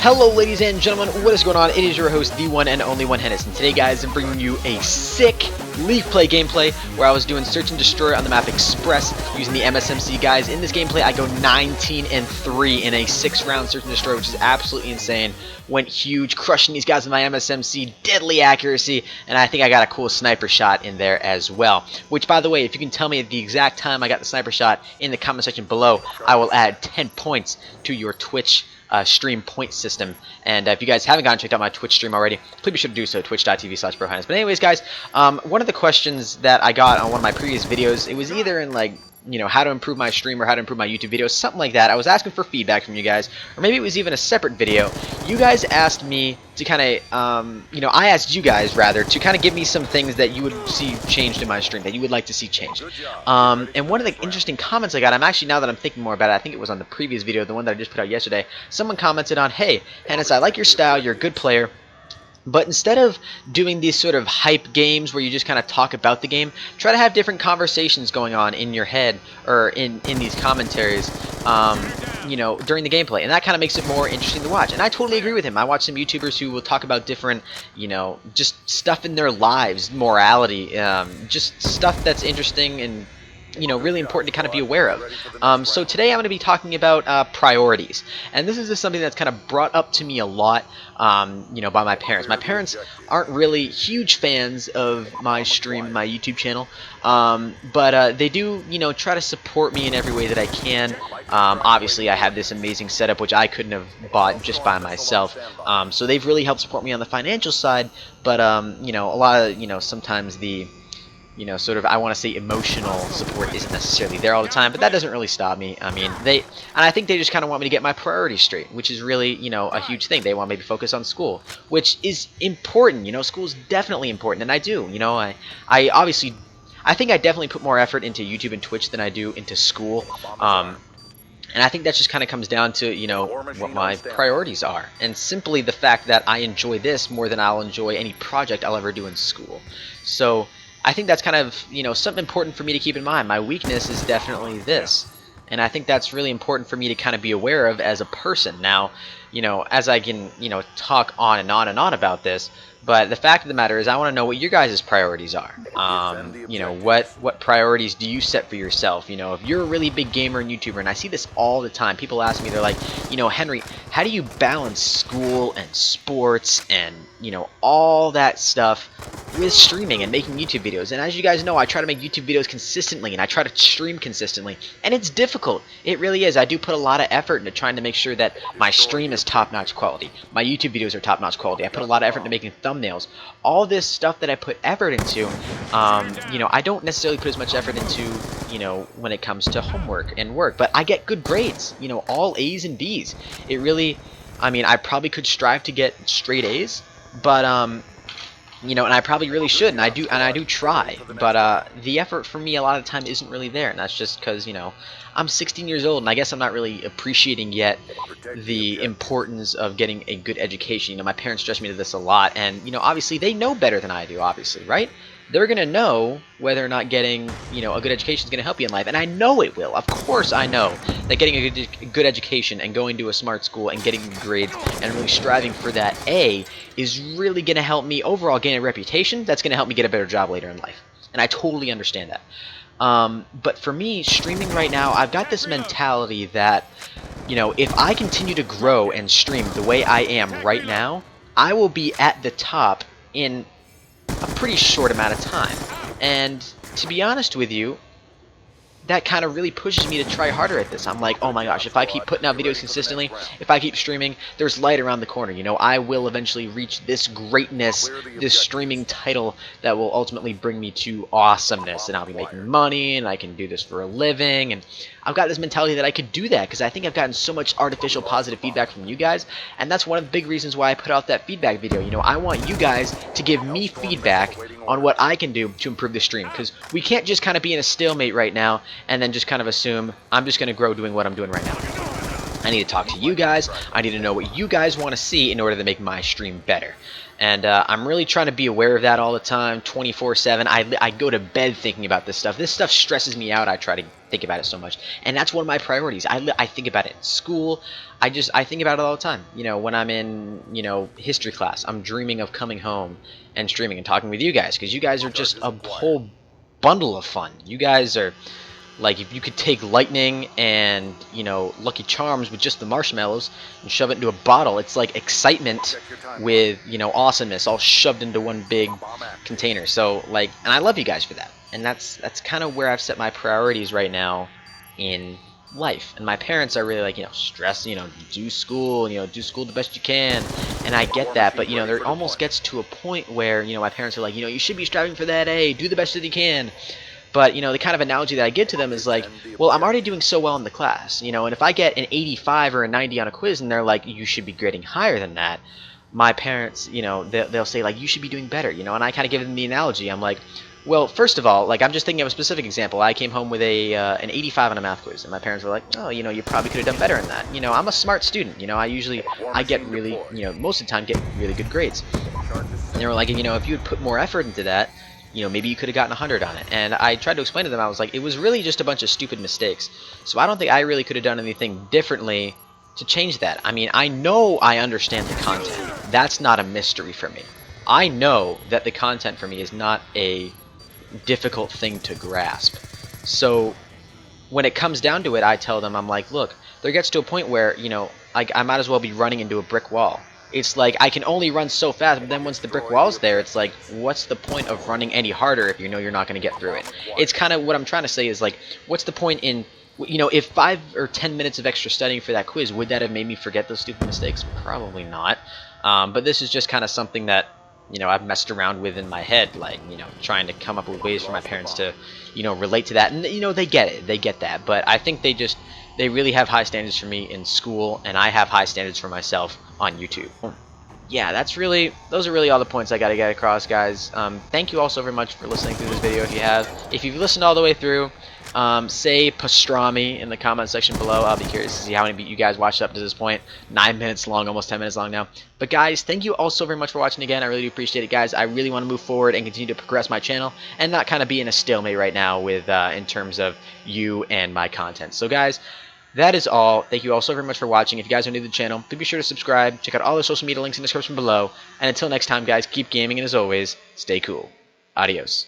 Hello ladies and gentlemen, what is going on? It is your host, the one and only ProHenis, and today guys I'm bringing you a sick Leaf Play gameplay where I was doing Search and Destroy on the map Express using the MSMC. Guys, in this gameplay I go 19-3 in a 6-round Search and Destroy, which is absolutely insane. Went huge, crushing these guys with my MSMC, deadly accuracy, and I think I got a cool sniper shot in there as well. Which, by the way, if you can tell me the exact time I got the sniper shot in the comment section below, I will add 10 points to your Twitch stream point system. And if you guys haven't gone and checked out my Twitch stream already, please be sure to do so, twitch.tv/ProHenis. But anyways guys, one of the questions that I got on one of my previous videos, it was either in like, you know, how to improve my stream or how to improve my YouTube videos, something like that. I was asking for feedback from you guys, or maybe it was even a separate video. You guys asked me to kind of, you know, I asked you guys rather to kind of give me some things that you would see changed in my stream, that you would like to see changed. And one of the interesting comments I got, I'm actually, now that I'm thinking more about it, I think it was on the previous video, the one that I just put out yesterday, someone commented on, "Hey, Hennis, I like your style, you're a good player, but instead of doing these sort of hype games where you just kind of talk about the game, try to have different conversations going on in your head or in these commentaries, you know, during the gameplay. And that kind of makes it more interesting to watch." And I totally agree with him. I watch some YouTubers who will talk about different, you know, just stuff in their lives, morality, just stuff that's interesting and, you know, really important to kind of be aware of. So today I'm going to be talking about priorities, and this is just something that's kind of brought up to me a lot, you know, by my parents. My parents aren't really huge fans of my stream, my YouTube channel, but they do, you know, try to support me in every way that I can. Obviously I have this amazing setup which I couldn't have bought just by myself, so they've really helped support me on the financial side, but you know, a lot of, you know, sometimes the, you know, sort of, I want to say emotional support isn't necessarily there all the time, but that doesn't really stop me. I mean, and I think they just kind of want me to get my priorities straight, which is really, you know, a huge thing. They want me to focus on school, which is important. You know, school is definitely important, and I do. You know, I obviously, I think I definitely put more effort into YouTube and Twitch than I do into school. And I think that just kind of comes down to, you know, what my priorities are, and simply the fact that I enjoy this more than I'll enjoy any project I'll ever do in school. So I think that's kind of, you know, something important for me to keep in mind. My weakness is definitely this, and I think that's really important for me to kind of be aware of as a person. Now, you know, as I can, you know, talk on and on and on about this, but the fact of the matter is I want to know what your guys' priorities are. You know, what priorities do you set for yourself? You know, if you're a really big gamer and YouTuber, and I see this all the time, people ask me, they're like, you know, Henry, how do you balance school and sports and, you know, all that stuff with streaming and making YouTube videos? And as you guys know, I try to make YouTube videos consistently, and I try to stream consistently, and it's difficult. It really is. I do put a lot of effort into trying to make sure that my stream is top-notch quality. My YouTube videos are top-notch quality. I put a lot of effort into making thumbnails. All this stuff that I put effort into, you know, I don't necessarily put as much effort into, you know, when it comes to homework and work, but I get good grades, you know, all A's and B's. It really, I mean, I probably could strive to get straight A's, but you know, and I probably really should, and I do try, but the effort for me a lot of the time isn't really there, and that's just because, you know, I'm 16 years old, and I guess I'm not really appreciating yet the importance of getting a good education. You know, my parents stress me to this a lot, and, you know, obviously they know better than I do, obviously, right? They're going to know whether or not getting, you know, a good education is going to help you in life, and I know it will. Of course I know that getting a good education and going to a smart school and getting good grades and really striving for that A is really going to help me overall gain a reputation that's going to help me get a better job later in life, and I totally understand that. But for me, streaming right now, I've got this mentality that, you know, if I continue to grow and stream the way I am right now, I will be at the top in a pretty short amount of time. And to be honest with you, that kind of really pushes me to try harder at this. I'm like, oh my gosh, if I keep putting out videos consistently, if I keep streaming, there's light around the corner. You know, I will eventually reach this greatness, this streaming title that will ultimately bring me to awesomeness, and I'll be making money, and I can do this for a living, and I've got this mentality that I could do that because I think I've gotten so much artificial positive feedback from you guys, and that's one of the big reasons why I put out that feedback video. You know, I want you guys to give me feedback on what I can do to improve the stream, because we can't just kind of be in a stalemate right now and then just kind of assume I'm just going to grow doing what I'm doing right now. I need to talk to you guys. I need to know what you guys want to see in order to make my stream better. And I'm really trying to be aware of that all the time, 24/7. I go to bed thinking about this stuff. This stuff stresses me out. I try to think about it so much, and that's one of my priorities. I think about it in school. I think about it all the time. You know, when I'm in history class, I'm dreaming of coming home and streaming and talking with you guys, because you guys are just a whole bundle of fun. You guys are like, if you could take lightning and Lucky Charms with just the marshmallows and shove it into a bottle, it's like excitement with awesomeness all shoved into one big container. So like, and I love you guys for that, and that's kind of where I've set my priorities right now in life. And my parents are really like, stress, do school, do school the best you can, and I get that, but there almost gets to a point where my parents are like, you should be striving for that A, do the best that you can. But, the kind of analogy that I give to them is like, well, I'm already doing so well in the class, and if I get an 85 or a 90 on a quiz and they're like, you should be grading higher than that, my parents, they'll say, like, you should be doing better, and I kind of give them the analogy. I'm like, well, first of all, like, I'm just thinking of a specific example. I came home with an 85 on a math quiz, and my parents were like, oh, you probably could have done better in that. I'm a smart student, I get really, most of the time get really good grades. And they were like, if you had put more effort into that, maybe you could have gotten 100 on it. And I tried to explain to them, I was like, it was really just a bunch of stupid mistakes. So I don't think I really could have done anything differently to change that. I mean, I know I understand the content. That's not a mystery for me. I know that the content for me is not a difficult thing to grasp. So when it comes down to it, I tell them, I'm like, look, there gets to a point where, like, I might as well be running into a brick wall. It's like, I can only run so fast, but then once the brick wall's there, it's like, what's the point of running any harder if you're not going to get through it? It's kind of what I'm trying to say is, like, what's the point in, if 5 or 10 minutes of extra studying for that quiz, would that have made me forget those stupid mistakes? Probably not. But this is just kind of something that, I've messed around with in my head, like, trying to come up with ways for my parents to, relate to that. And, they get it. They get that. But I think they really have high standards for me in school, and I have high standards for myself on YouTube. Yeah, those are really all the points I got to get across, guys. Thank you all so very much for listening through this video. If you've listened all the way through, say pastrami in the comment section below. I'll be curious to see how many of you guys watched up to this point. 9 minutes long, almost 10 minutes long now. But guys, thank you all so very much for watching again. I really do appreciate it, guys. I really want to move forward and continue to progress my channel and not kind of be in a stalemate right now with in terms of you and my content. So guys, that is all. Thank you all so very much for watching. If you guys are new to the channel, please be sure to subscribe. Check out all the social media links in the description below. And until next time, guys, keep gaming, and as always, stay cool. Adios.